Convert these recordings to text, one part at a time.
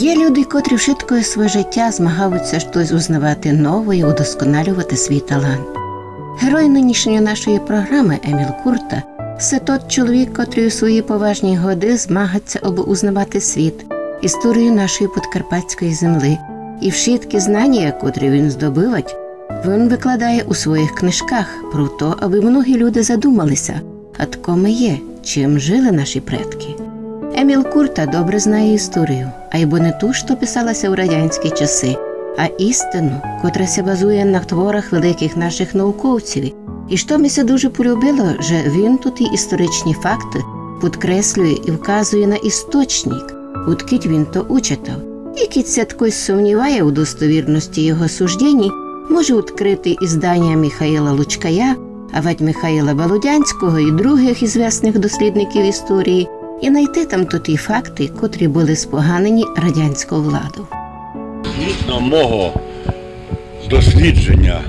Є люди, котрі вшиткою своє життя змагаються щось узнавати нове і удосконалювати свій талант. Герой нинішньої нашої програми Еміл Курта – це той чоловік, котрий у свої поважні годи змагається, аби узнавати світ, історію нашої подкарпатської землі. І вшиткі знання, котрі він здобивать, він викладає у своїх книжках про те, аби многі люди задумалися, а тако ми є, чим жили наші предки. Еміл Курта добре знає історію, а й бо не ту, що писалася у радянські часи, а істину, котра се базує на творах великих наших науковців. І що ми се дуже полюбило, що він тут і історичні факти підкреслює і вказує на істочник, откить він то учитав. І кіт се такось сумніває у достовірності його суждень, може відкрити іздання Михайла Лучкая, а ведь Михайла Володянського і других ізвісних дослідників історії, і знайти там ті факти, котрі були споганені радянською владою. Згідно мого дослідження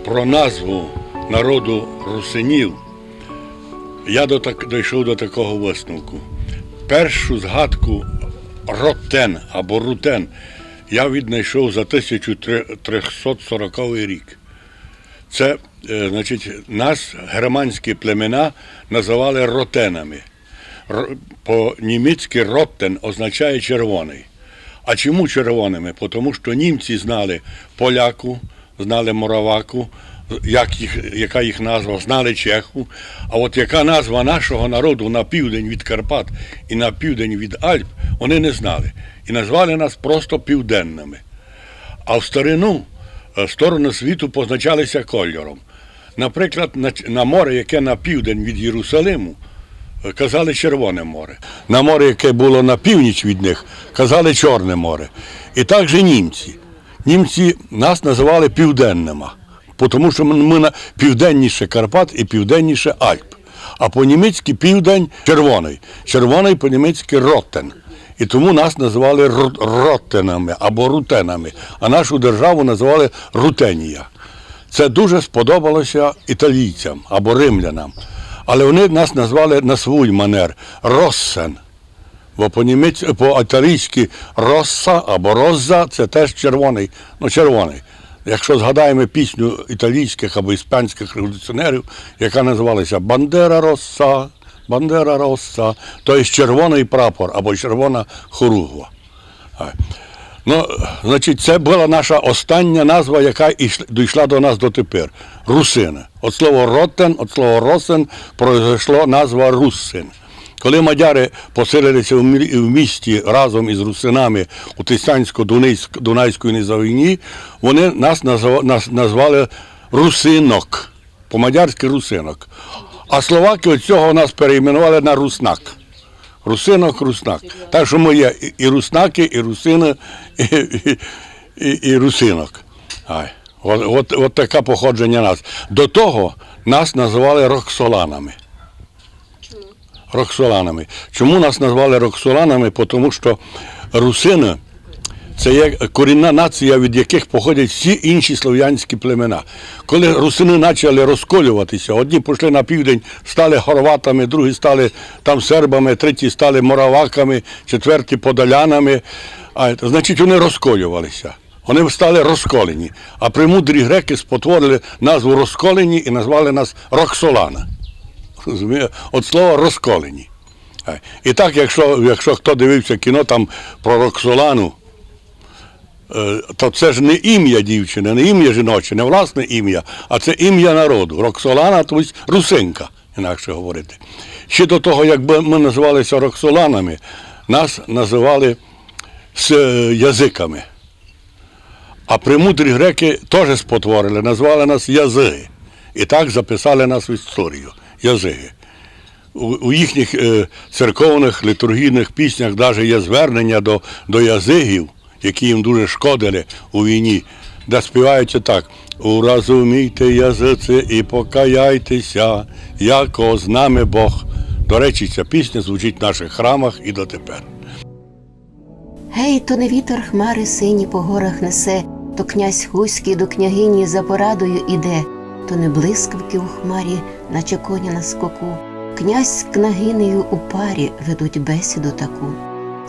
про назву народу русинів, я дійшов до такого висновку. Першу згадку ротен або рутен я віднайшов за 1340 рік. Це, значить, нас германські племена називали ротенами. По-німецьки «роттен» означає «червоний». А чому червоними? Тому що німці знали поляку, знали мораваку, яка їх назва, знали чеху. А от яка назва нашого народу на південь від Карпат і на південь від Альп, вони не знали. І назвали нас просто південними. А в старину сторони світу позначалися кольором. Наприклад, на море, яке на південь від Єрусалиму, казали Червоне море. На море, яке було на північ від них, казали Чорне море. І так же німці. Німці нас називали південними, тому що ми південніше Карпат і південніше Альп. А по-німецьки південь – червоний. Червоний по-німецьки «роттен». І тому нас називали роттенами або рутенами, а нашу державу називали Рутенія. Це дуже сподобалося італійцям або римлянам. Але вони нас назвали на свій манер – «Россен». Бо по-італійськи «Росса» або «Розза» – це теж червоний, червоний. Якщо згадаємо пісню італійських або іспанських революціонерів, яка називалася «Бандера Росса», «Бандера Росса», то є червоний прапор або червона хоругва. Значить, це була наша остання назва, яка дійшла до нас дотепер – русини. От слово «роттен», от слово «росен» пройшло назва «руссин». Коли мадяри поселилися в місті разом із русинами у Тисянсько-Дунайської низовині, вони нас назвали «русинок», по-мадярськи «русинок». А словаки від цього нас перейменували на «руснак». Русинок, руснак. Так що ми є і руснаки, і русини, і русинок. От таке походження нас. До того нас називали роксоланами. Чому? Роксоланами. Чому нас назвали роксоланами? Тому що русини – це є корінна нація, від яких походять всі інші слов'янські племена. Коли русини почали розколюватися, одні пішли на південь, стали хорватами, другі стали там сербами, треті стали мораваками, четверті подолянами. Значить, вони розколювалися. Вони стали розколені. А премудрі греки спотворили назву розколені і назвали нас Роксолана. Розумієте? От слово розколені. І так, якщо хто дивився кіно там про Роксолану, то це ж не ім'я дівчини, не ім'я жіноче, не власне ім'я, а це ім'я народу. Роксолана, тобто русинка, інакше говорити. Ще до того, якби ми називалися роксоланами, нас називали язиками. А премудрі греки теж спотворили, назвали нас язиги. І так записали нас в історію – язиги. У їхніх церковних літургійних піснях навіть є звернення до язигів, які їм дуже шкодили у війні, де співаються так: «Уразумійте, язиці, і покаяйтеся, яко з нами Бог». До речі, ця пісня звучить в наших храмах і дотепер. Гей, то не вітер хмари сині по горах несе, то князь Хуський до княгині за порадою іде, то не блискавки у хмарі, наче коня на скоку. Князь з княгинею у парі ведуть бесіду таку.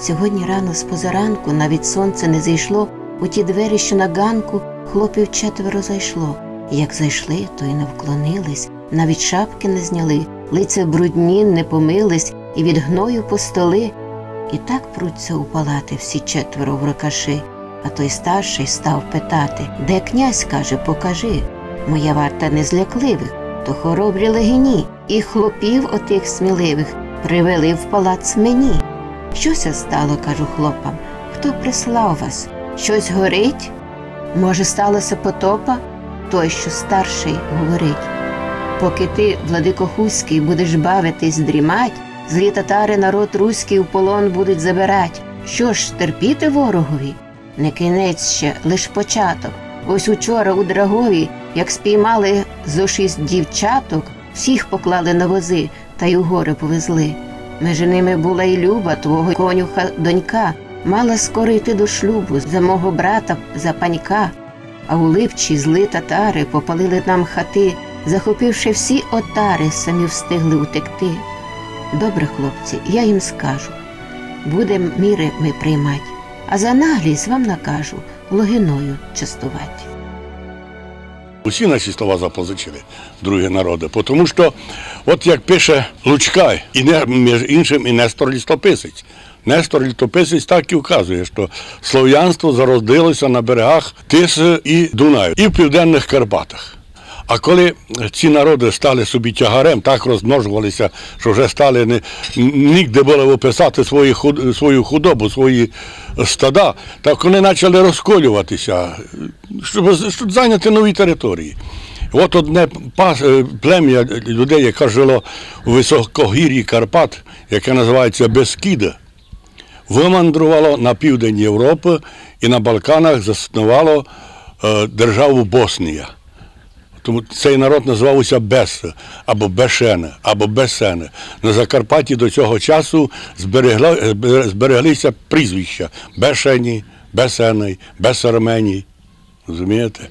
Сьогодні рано з-позаранку, навіть сонце не зайшло, у ті двері, що на ганку, хлопів 4 зайшло. І як зайшли, то й не вклонились, навіть шапки не зняли, лиця брудні, не помились, і від гною по столи. І так пруться у палати всі 4 в рукаши. А той старший став питати: «Де князь, каже, покажи? Моя варта не злякливих, то хоробрі легіні, і хлопів отих сміливих привели в палац мені». «Щося стало, кажу хлопам, хто прислав вас? Щось горить? Може, сталося потопа?» Той, що старший, говорить: «Поки ти, владико Хуський, будеш бавитись дрімать, злі татари народ руський в полон будуть забирать. Що ж, терпіти ворогові? Не кінець ще, лиш початок. Ось учора у Драгові, як спіймали зо 6 дівчаток, всіх поклали на вози та й у гори повезли. Межи ними була і Люба, твого конюха донька, мала скоро йти до шлюбу за мого брата, за панька. А у Липчі зли татари попалили нам хати, захопивши всі отари, самі встигли утекти. Добре, хлопці, я їм скажу, будем міри ми приймать, а за наглість вам накажу логиною частувати». Усі наші слова запозичили другі народи, тому що, от як пише Лучкай, і між іншим і Нестор Літописець. Нестор Літописець так і вказує, що слов'янство зародилося на берегах Тиси і Дунаю, і в Південних Карпатах. А коли ці народи стали собі тягарем, так розмножувалися, що вже стали ніде було описати свою худобу, свої стада, так вони почали розколюватися, щоб зайняти нові території. От одне плем'я людей, яке жило у високогір'ї Карпат, яке називається Бескіда, вимандрувало на південь Європи і на Балканах заснувало державу Боснія. Тому цей народ називався Беси, або Бешени, або Бесени. На Закарпатті до цього часу збереглися прізвища Бешені, Бесени, Бесармені. Розумієте?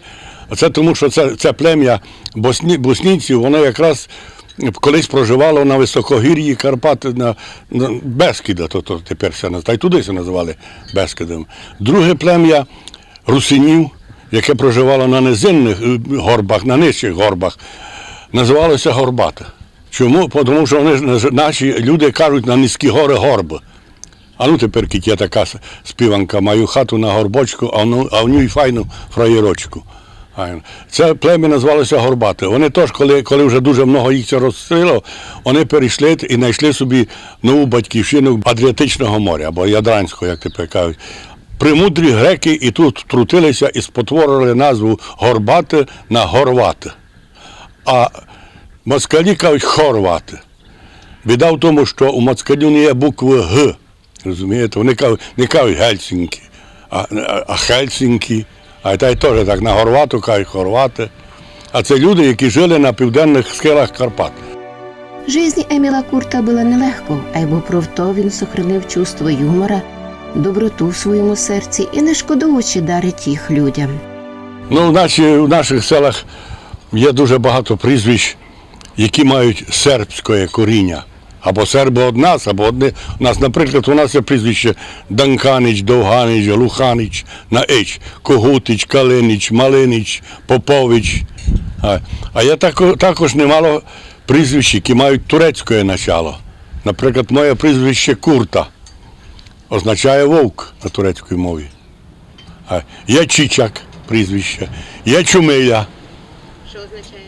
Це тому, що це плем'я боснійців, воно якраз колись проживало на високогір'ї Карпат, на Бескіда, то тепер все називає, та й туди се називали Бескидом. Друге плем'я русинів, яке проживало на низинних горбах, на нижчих горбах, називалося Горбати. Чому? Тому що наші люди кажуть на низькі гори горби. А ну тепер є така співанка: «Маю хату на горбочку, а в ній файну фраєрочку». Це плем'я називалося Горбати. Вони теж, коли вже дуже много їх це розстріло, вони перейшли і знайшли собі нову батьківщину Адріатичного моря, або Ядранського, як тепер кажуть. Премудрі греки і тут втрутилися і спотворили назву Горбати на Горвати. А москалі кажуть Хорвати. Біда в тому, що у москалю не є букви Г. Розумієте? Вони не кажуть Гельсінкі, а Хельсінкі. А й теж так на Горвату кажуть Хорвати. А це люди, які жили на південних схилах Карпат. Жизнь Еміла Курта була нелегко, а й бо про він сохранив чувство юмора, доброту в своєму серці і не шкодуючи дарить їх людям. Ну, в наших селах є дуже багато прізвищ, які мають сербське коріння. Або серби од нас, або одне. Наприклад, у нас є прізвище Данканич, Довганич, Луханич, на Ич, Когутич, Калинич, Малинич, Попович. А є також немало прізвищ, які мають турецьке начало. Наприклад, моє прізвище Курта означає вовк на турецькій мові. Є Чичак прізвище, є Чумиля. Що означає?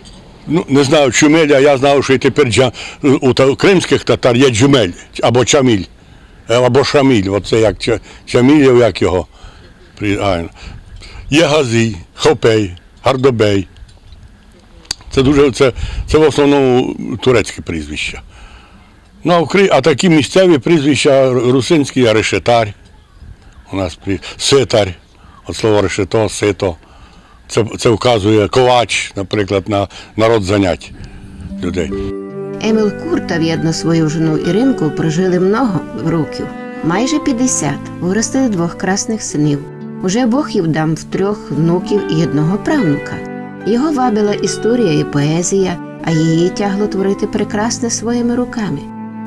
Ну, не знаю, Чумеля, я знав, що і тепер у кримських татар є Джумель, або Чаміль, або Шаміль, оце як Чамілів, як його. Є Газій, Хопей, Гардобей. Це в основному турецьке прізвища. Ну, а такі місцеві прізвища русинські є Решетар, у нас Ситар, от слово решето, сито. Це вказує Ковач, наприклад, на народ занять людей. Еміл Курт в'єдно свою жену Іринку прожили много років, майже 50, виростили 2 красних синів. Уже Бог їм дав 3 внуків і 1 правнука. Його вабила історія і поезія, а її тягло творити прекрасне своїми руками.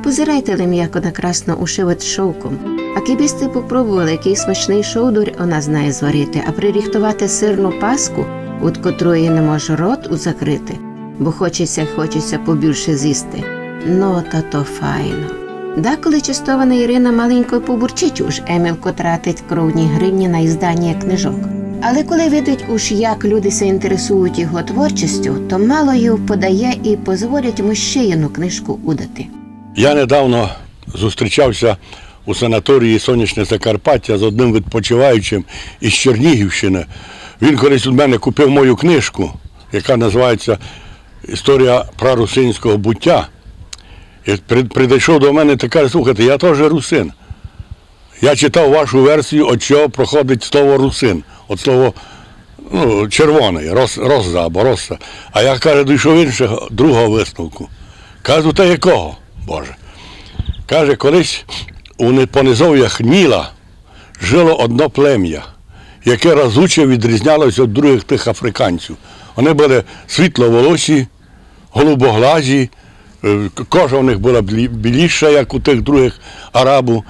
Позирайте ли м'яко на красно ушивать шовком. А кібісти попробували, який смачний шовдур вона знає зварити, а приріхтувати сирну паску, от котрої не може рот закрити, бо хочеться побільше з'їсти. Ну, та то файно. Деколи частована Ірина маленько побурчить уж Емілко тратить кровні гривні на іздання книжок. Але коли видить уж, як люди се інтересують його творчістю, то мало її подає і позволять йому ще одну книжку удати. Я недавно зустрічався у санаторії «Сонячне Закарпаття» з одним відпочиваючим із Чернігівщини. Він колись від мене купив мою книжку, яка називається «Історія прарусинського буття». І прийшов до мене та каже: слухайте, я теж русин. Я читав вашу версію, від чого проходить слово русин. От слово червоний, роза або роса. А я, каже, дійшов іншого, другого висновку. Кажу, та якого, Боже? Каже, колись по низов'ях Ніла жило одно плем'я, яке разуче відрізнялося від других тих африканців. Вони були світловолосі, голубоглазі, кожа у них була біліша, як у тих других арабів.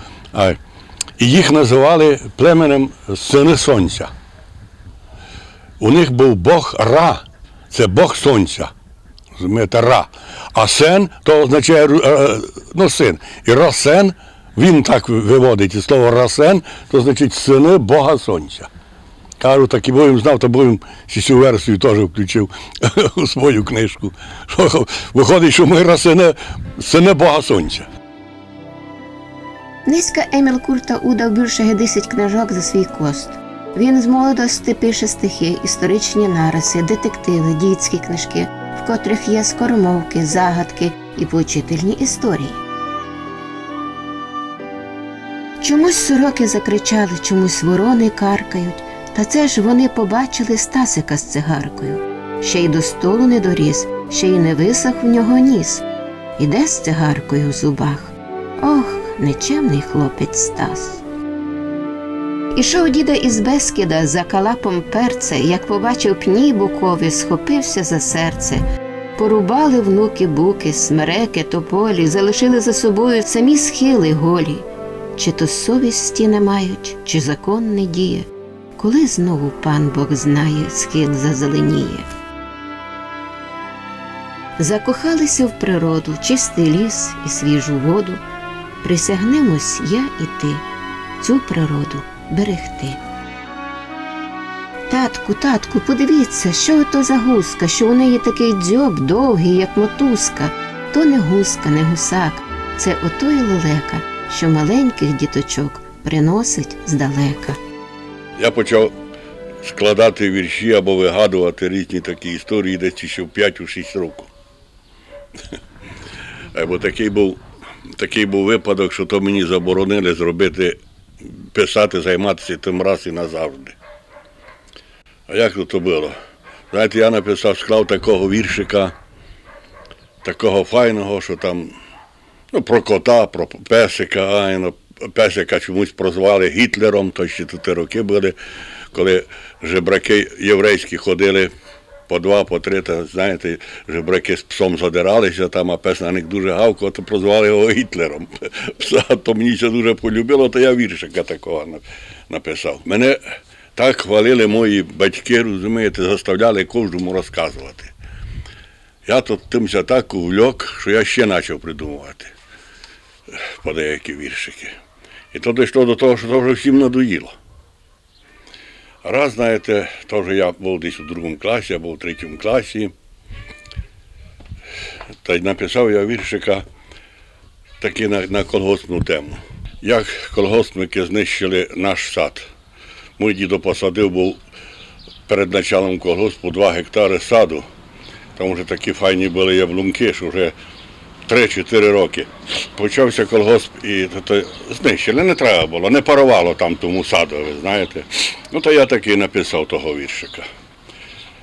І їх називали племенем «Сини Сонця». У них був Бог Ра, це Бог Сонця, розумієте, Ра. А Сен, то означає, син. І Росен, він так виводить, і слово Росен, то значить сини Бога Сонця. Кажу, так і бо знав, то бо цю версію теж включив у свою книжку. Виходить, що ми сини Бога Сонця. Низька Еміл Курта удав більше 10 книжок за свій кост. Він з молодості пише стихи, історичні нариси, детективи, дітські книжки, в котрих є скоромовки, загадки і поучительні історії. Чомусь сороки закричали, чомусь ворони каркають, та це ж вони побачили Стасика з цигаркою. Ще й до столу не доріс, ще й не висох в нього ніс. Іде з цигаркою в зубах. Ох, нечемний хлопець Стас. Ішов діда із Бескіда за калапом перце, як побачив пні букові, схопився за серце. Порубали внуки буки, смереки, тополі, залишили за собою самі схили голі. Чи то совісті не мають, чи закон не діє, коли знову пан Бог знає, схил зазеленіє. Закохалися в природу, чистий ліс і свіжу воду. Присягнемось я і ти, цю природу берегти. Татку, подивіться, що то за гуска, що у неї такий дзьоб довгий, як мотузка. То не гуска, не гусак, це отой лелека, що маленьких діточок приносить здалека. Я почав складати вірші або вигадувати різні такі історії десь ще в 5-6 років. Бо такий був випадок, що то мені заборонили писати, займатися тим раз і назавжди. А як то було? Знаєте, я склав такого віршика, такого файного, що там, про кота, про песика, песика чомусь прозвали Гітлером, то ще ті роки були, коли жебраки єврейські ходили по 2, по 3, та, знаєте, жебраки з псом задиралися там, а пес на них дуже гавкав, то прозвали його Гітлером. Пса, то мені це дуже полюбило, то я віршика такого написав. Мене так хвалили мої батьки, розумієте, заставляли кожному розказувати. Я тут тимся так увлек, що я ще почав придумувати по деякі віршики. І то дійшло до того, що це вже всім надоїло. Раз, знаєте, теж я був десь у 2 класі, або в 3 класі, та й написав я віршика такий на колгоспну тему. Як колгоспники знищили наш сад. Мій дідо посадив був перед началом колгоспу 2 гектари саду. Там вже такі файні були яблунки, що вже 3-4 роки. Почався колгосп і знищили, не треба було, не парувало там тому саду, ви знаєте. То я таки написав того віршика.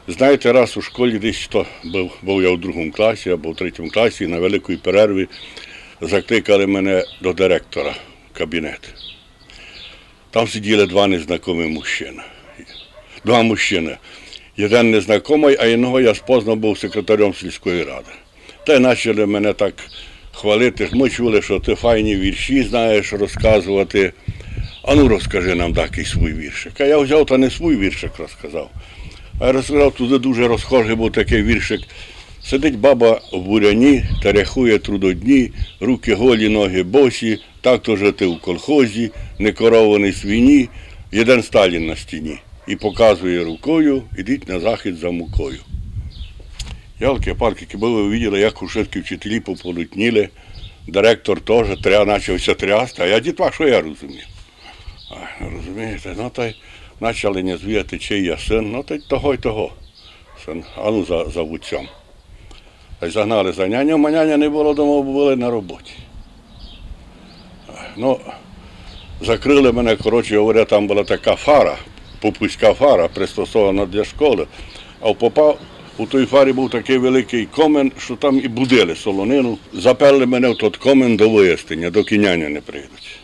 Знаєте, раз у школі десь був я у 2 класі або в 3 класі, на великій перерві закликали мене до директора в кабінет. Там сиділи 2 незнайомі мужчини. 2 мужчини. Один незнайомий, а іншого я спознав був секретарем сільської ради. Та й почали мене так хвалити. Ми чули, що ти файні вірші знаєш розказувати. А ну розкажи нам такий свій віршик. А я взяв та не свій віршик розказав. А я розказав, туди дуже розхожий був такий віршик. Сидить баба в буряні та ряхує трудодні, руки голі, ноги босі, так то жити в колхозі, не корований свині, єден Сталін на стіні. І показує рукою, ідіть на захід за мукою. Ялки-палки, якби ви бачили, як ушитки вчителі пополотніли, директор теж почався трясти, а я дітвак, що я розумів? Розумієте, ну та й почали не звіяти, чий я син, ну та й того й того. Син, а ну за вуцьом. Та й загнали за няню, а няня не було вдома, бо були на роботі. Ну, закрили мене, коротше говоря, там була така фара, попуська фара, пристосована для школи. А у той фарі був такий великий комен, що там і будили солонину. Заперли мене в той комен до вияснення, доки няня не прийдуть.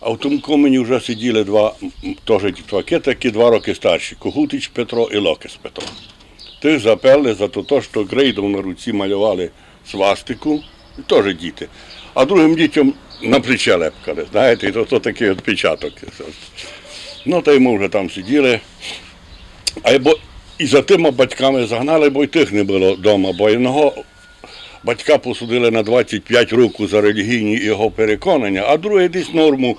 А в тому комені вже сиділи теж дітваки, такі 2 роки старші, Когутич Петро і Локес Петро. Тих заперли за те, що грейдом на руці малювали свастику, теж діти. А другим дітям на плече лепкали, знаєте, і то такий відпечаток. Ну, та й ми вже там сиділи. І за тими батьками загнали, бо й тих не було вдома, бо одного батька посудили на 25 років за релігійні його переконання, а другий десь норму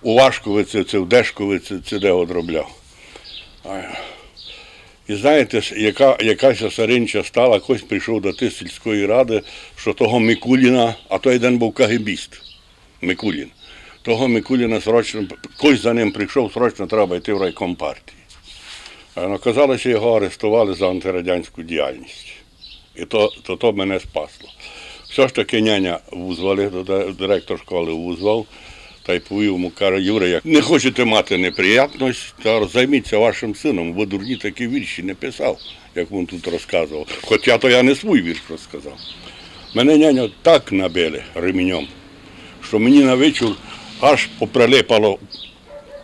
у Вашковиці, чи в Дешковиці, чи де одробляв. І знаєте, якась саринча стала, хтось прийшов до тих сільської ради, що того Микуліна, а той день був кагебіст, Микулін. Того Микуліна срочно, хтось за ним прийшов, срочно треба йти в райком партії. Оказалося, його арестували за антирадянську діяльність. І то мене спасло. Все ж таки няня визвали, директор школи визвав, та й повів йому, каже, Юра, як не хочете мати неприємність, то займіться вашим сином, бо дурні такі вірші не писав, як він тут розказував. Хоча то я не свій вірш розказав. Мене няня так набили ремінням, що мені на вечір аж поприлипало,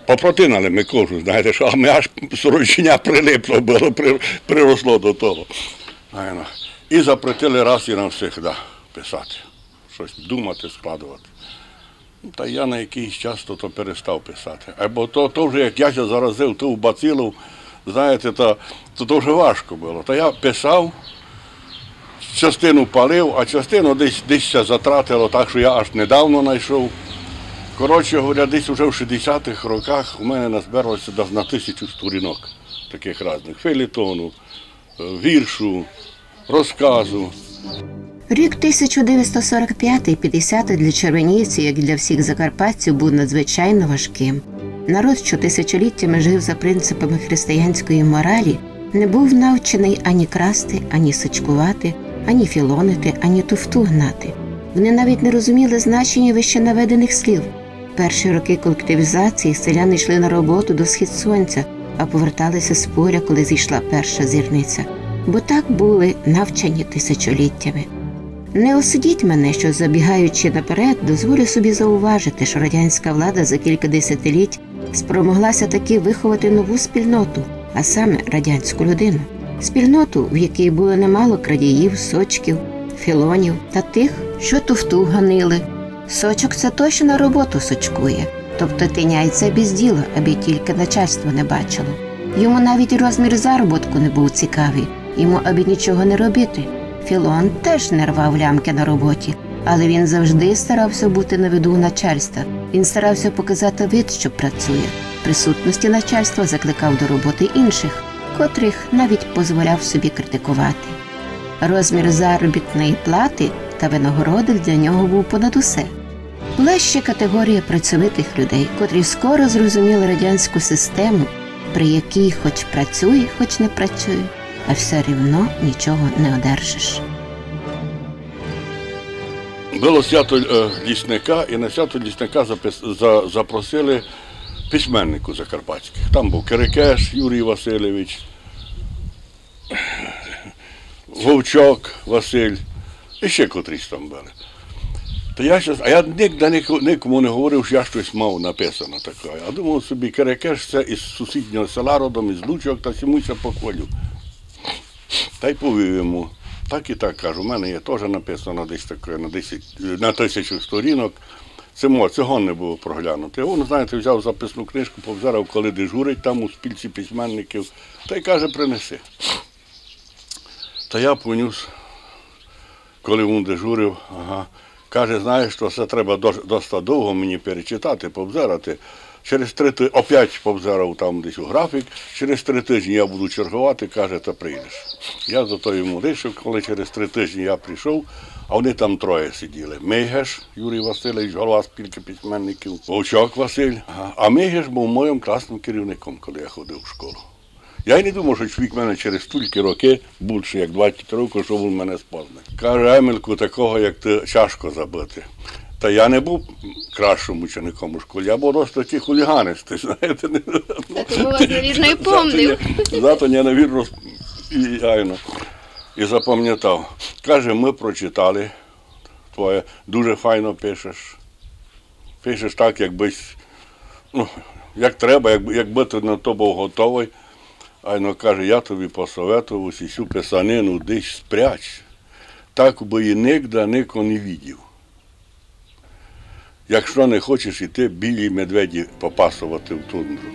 попротинали ми кожу, знаєте, що аж сорочення прилипло було, приросло до того. І запретили раз і навсегда писати, щось думати, складувати. Та я на якийсь час то перестав писати. Або то вже, як я заразив ту бацилу, знаєте, то вже важко було. Та я писав, частину палив, а частину десь затратило, так що я аж недавно знайшов. Коротше говоря, десь вже в 60-х роках у мене назбиралося на 1000 сторінок таких різних. Фейлетону, віршу, розказу. Рік 1945-50 для червонівців, як і для всіх закарпатців, був надзвичайно важким. Народ, що тисячоліттями жив за принципами християнської моралі, не був навчений ані красти, ані сачкувати, ані філонити, ані туфту гнати. Вони навіть не розуміли значення вище наведених слів. Перші роки колективізації селяни йшли на роботу до схід сонця, а поверталися з поля, коли зійшла перша зірниця. Бо так були навчені тисячоліттями. Не осудіть мене, що, забігаючи наперед, дозволю собі зауважити, що радянська влада за кілька десятиліть спромоглася таки виховати нову спільноту, а саме радянську людину. Спільноту, в якій було немало крадіїв, сочків, філонів та тих, що туфту ганили. Сочок – це той, що на роботу сочкує, тобто тиняється без діла, аби тільки начальство не бачило. Йому навіть розмір заробітку не був цікавий, йому аби нічого не робити. Філон теж не рвав лямки на роботі, але він завжди старався бути на виду начальства. Він старався показати вид, що працює. В присутності начальства закликав до роботи інших, котрих навіть дозволяв собі критикувати. Розмір заробітної плати та винагороди для нього був понад усе. Була ще категорія працьовитих людей, котрі скоро зрозуміли радянську систему, при якій хоч працюй, хоч не працюй, а все рівно нічого не одержиш. Було свято лісника, і на свято лісника запросили письменнику закарпатських. Там був Кирикеш Юрій Васильович, Вовчок Василь, і ще котрісь там були. А я ніде нікому не говорив, що я щось мав написано таке. Я думав собі, Кирикеш це із сусіднього села родом, із Лучок, та сімуся похвалю. Та й повів йому. Так і так кажу, у мене є теж написано десь таке на 1000 сторінок. Цього не було проглянути. Він, знаєте, взяв записну книжку, повзарав, коли дежурить там у спілці письменників, та й каже, принеси. Та я поніс, коли він дежурив, каже, знаєш, що це треба досить довго мені перечитати, повзарати. Через 3 тижні, опять повзарав там десь у графік, через 3 тижні я буду чергувати, каже, та прийдеш. Я за то йому вийшов, коли через 3 тижні я прийшов, а вони там 3 сиділи. Мейгеш Юрій Васильович, голова спілки письменників, Вовчок Василь. А Мейгеш був моїм класним керівником, коли я ходив в школу. Я й не думав, що чоловік мене через стільки років, більше як 20 років, що він мене спознає. Каже, Емельку, такого, як ти, тяжко забити. Та я не був кращим учеником у школі, я був просто такий хуліганистий, знаєте. Тому вас, навірно, і помнив. Зато я, навірно, і запам'ятав. Каже, ми прочитали твоє, дуже файно пишеш. Пишеш так, як треба, якби ти на то був готовий. Айно каже, я тобі посоветував цю писанину десь спряч, так би її ніде ніхто не видів. Якщо не хочеш іти білі медведі попасувати в тундру.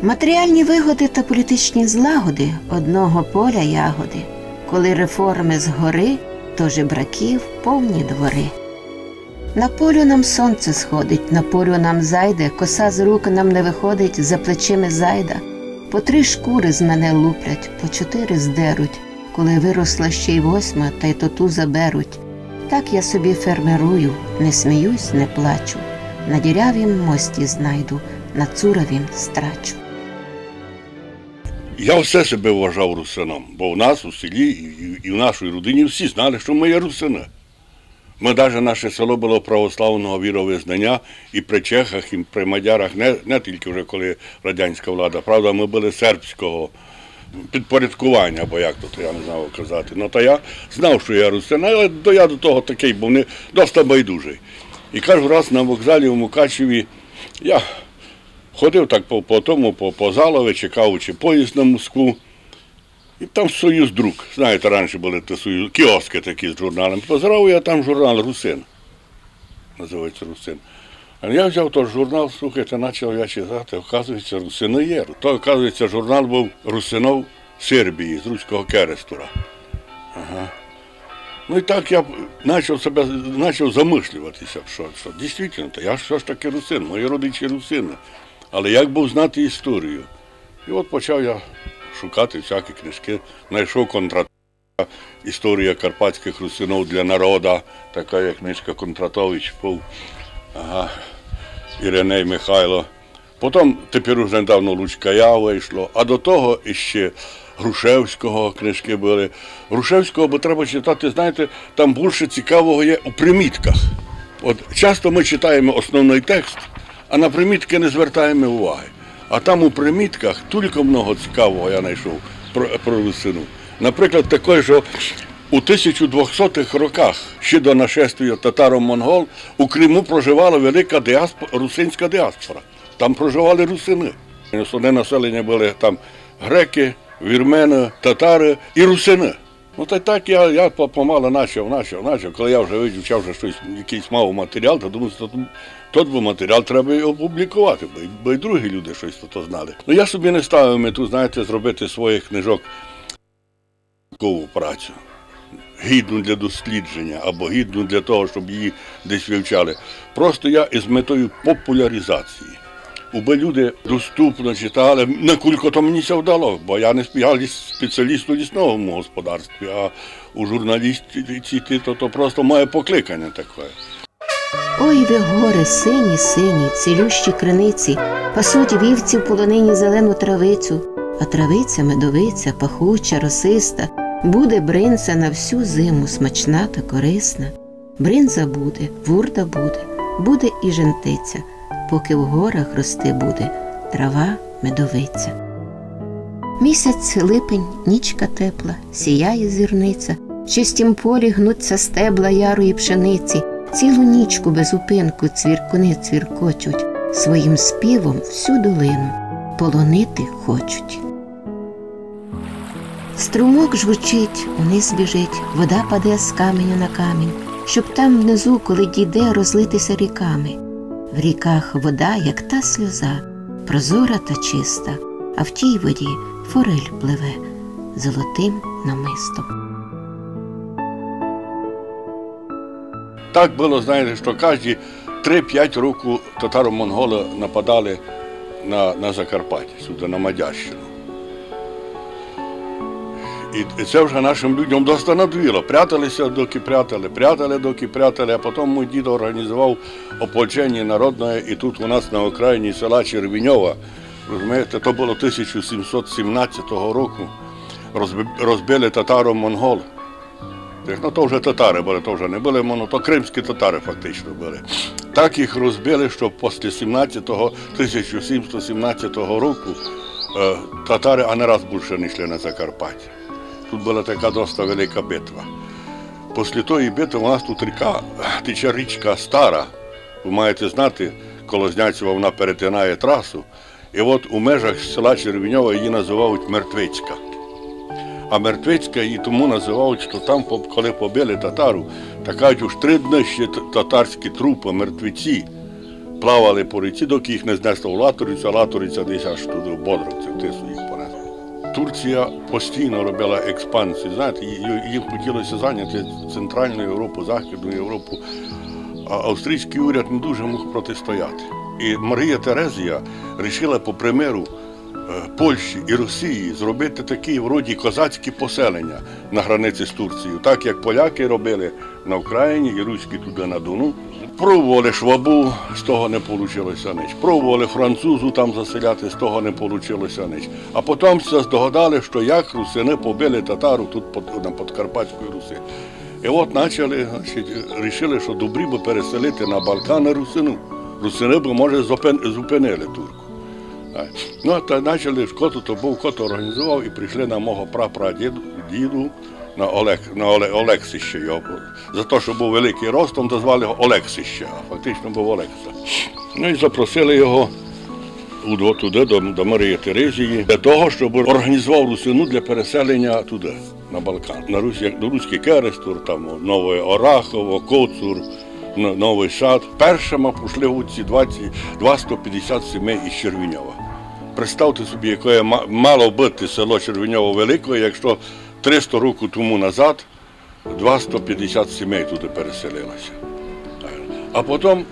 Матеріальні вигоди та політичні злагоди одного поля ягоди. Коли реформи згори, то жебраків повні двори. На полю нам сонце сходить, на полю нам зайде, коса з рук нам не виходить, за плечими зайда. По 3 шкури з мене луплять, по 4 здеруть, коли виросла ще й 8, та й то ту заберуть. Так я собі фермерую, не сміюсь, не плачу, на дірявім мості знайду, на цуровім страчу. Я все себе вважав русином, бо в нас у селі і в нашій родині всі знали, що ми є русини. Ми навіть наше село було православного віровизнання і при чехах, і при мадярах, не тільки вже коли радянська влада, правда, ми були сербського підпорядкування, або як тут, я не знав казати. Ну, та я знав, що я русин, але я до того такий, був не досить байдужий. І кажу, раз на вокзалі у Мукачеві, я ходив так по Залові, чекаючи поїзд на Москву, і там «Союз Друк». Знаєте, раніше були кіоски такі з журналами. Позирав я там журнал «Русин». Називається «Русин». А я взяв той журнал, слухайте, почав я читати, оказується, русини є. То, оказується, журнал був русинов Сербії, з Руського Керестура. Ну і так я почав замислюватися, що дійсно, я ж все ж таки русин, мої родичі русини. Але як був знати історію? І от почав я шукати всякі книжки, знайшов Кондратова, історія карпатських русинов для народу, така як книжка Кондратович був, Іриней Михайло. Потім, тепер вже недавно Лучкая вийшло, а до того іще Грушевського книжки були. Грушевського, бо треба читати, знаєте, там більше цікавого є у примітках. От часто ми читаємо основний текст, а на примітки не звертаємо уваги. А там у примітках тільки много цікавого я знайшов про русину. Наприклад, таке, що у 1200-х роках, ще до нашествия татаро-монгол, у Криму проживала велика русинська діаспора. Там проживали русини. Основне населення були там греки, вірмени, татари і русини. Ну так я помало почав. Коли я вже вивчав якийсь мав матеріал, то думаю, що той матеріал треба і опублікувати, бо й другі люди щось тут знали. Ну я собі не ставив мету, знаєте, зробити своїх книжок наукову працю, гідну для дослідження або гідну для того, щоб її десь вивчали. Просто я із метою популяризації. Аби люди доступно читали, наскільки то мені це вдало, бо я не спеціаліст у лісному господарстві, а у журналістиці то просто моє покликання таке. Ой, ви гори, сині, сині, цілющі криниці, пасуть вівці в полонині зелену травицю, а травиця медовиця, пахуча, росиста, буде бринза на всю зиму, смачна та корисна. Бринза буде, вурда буде і жентиця, поки в горах рости буде трава, медовиця. Місяць липень, нічка тепла, сіяє зірниця, в чистім полі гнуться стебла ярої пшениці, цілу нічку без упинку цвіркуни цвіркочуть, своїм співом всю долину полонити хочуть. Струмок жвучить, униз біжить, вода паде з каменю на камінь, щоб там внизу, коли дійде, розлитися ріками. В ріках вода, як та сльоза, прозора та чиста, а в тій воді форель пливе золотим намистом. Так було, знаєте, що кожні 3-5 років татаро-монголи нападали на Закарпаття, сюди, на Мадярщину. І це вже нашим людям досить надоїло. Пряталися, доки прятали, а потім мій дід організував ополчення народне, і тут у нас на окраїні села Червіньова, розумієте, то було 1717 року, розбили татаро-монголи. Ну, то вже татари були, то вже не були, то кримські татари фактично були. Так їх розбили, що після 1717 року татари ані раз більше не йшли на Закарпаття. Тут була така досить велика битва. Після тої битви у нас тут тече річка Стара. Ви маєте знати, Колознячева вона перетинає трасу. І от у межах села Червіньова її називають Мертвицька. А Мертвицька її тому називають, що там, коли побили татару, так кажуть, уж 3 дні ще татарські трупи, мертвиці, плавали по ріці, доки їх не знесло в Латорицю, а Латориця десь аж туди в Бодровці, в Тису їх понесли. Турція постійно робила експансію, знаєте, їм хотілося зайняти Центральну Європу, Західну Європу, а австрійський уряд не дуже міг протистояти. І Марія Терезія вирішила по примеру Польщі і Росії зробити такі вроді козацькі поселення на границі з Турцією, так як поляки робили на Україні і руські туди на Дону. Пробували швабу, з того не вийшло ніч. Пробували французу там заселяти, з того не вийшло ніч. А потім здогадали, що як русини побили татару тут на Подкарпатській Русі. І от вирішили, що добрі би переселити на Балкани русину. Русини б, може, зупинили турку. Ну, та почали, то був, хто організував, і прийшли на мого прапрадіду, на Олексище його. За те, що був великий ростом, то звали його Олексище, а фактично був Олекса. Ну і запросили його туди, до Марії Терезії, для того, щоб організував русину для переселення туди, на Балкан. На Руський Керестур, там Нове Орахово, Коцур, Новий Сад. Першими пішли у ці 250 сімей із Червіньова. Представте собі, яке мало бути село Червіньово велике, якщо 300 років тому назад 250 сімей туди переселилося. А потім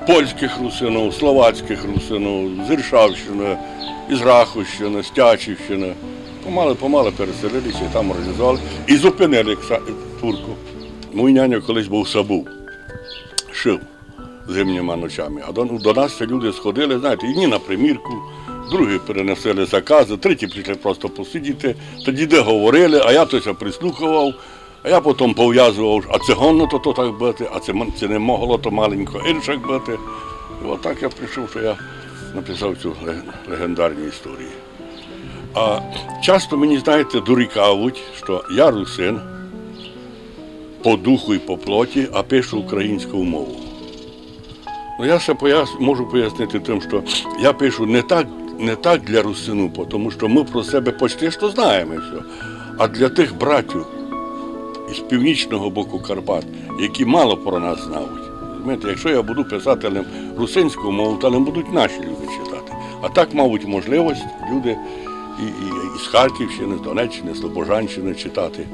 польських русинів, словацьких русинів, з Іршавщини, із Рахівщини, з Тячівщини. Помало переселилися і там організували. І зупинили турку. Мій няня колись був сабу, шив зимніми ночами. А до нас ці люди сходили, знаєте, одні на примірку, другі перенесли закази, треті прийшли просто посидіти. Тоді де говорили, а я тося прислухував, а я потім пов'язував, а це гонно то так бити, а це не могло то маленько іншак бити. І отак я прийшов, що я написав цю легендарну історію. А часто мені, знаєте, дорікають, що я русин, по духу і по плоті, а пишу українською мовою. Ну, я ще можу пояснити тим, що я пишу не так для русину, тому що ми про себе почти що знаємо все, а для тих братів із північного боку Карпат, які мало про нас знають. Розумієте, якщо я буду писати русинською мовою, то не будуть наші люди читати. А так, мабуть, можливість люди і з Харківщини, з Донеччини, з Слобожанщини читати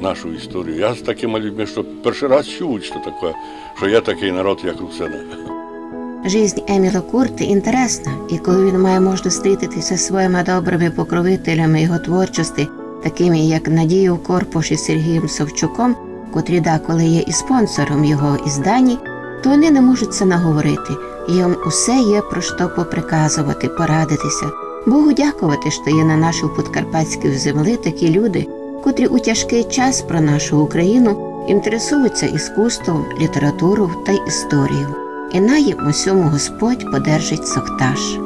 нашу історію. Я з такими людьми, що перший раз чують, що є такий народ, як русини. Жизнь Еміла Курти інтересна, і коли він має можливість зустрітися зі своїми добрими покровителями його творчості, такими як Надією Корпош і Сергієм Савчуком, котрі деколи є і спонсором його іздані, то вони не можуть це наговорити. Їм усе є про що поприказувати, порадитися. Богу дякувати, що є на нашій подкарпатській землі такі люди, котрі у тяжкий час про нашу Україну інтересуються іскусством, літературою та історією. І на їм усьому Господь подержить соктаж.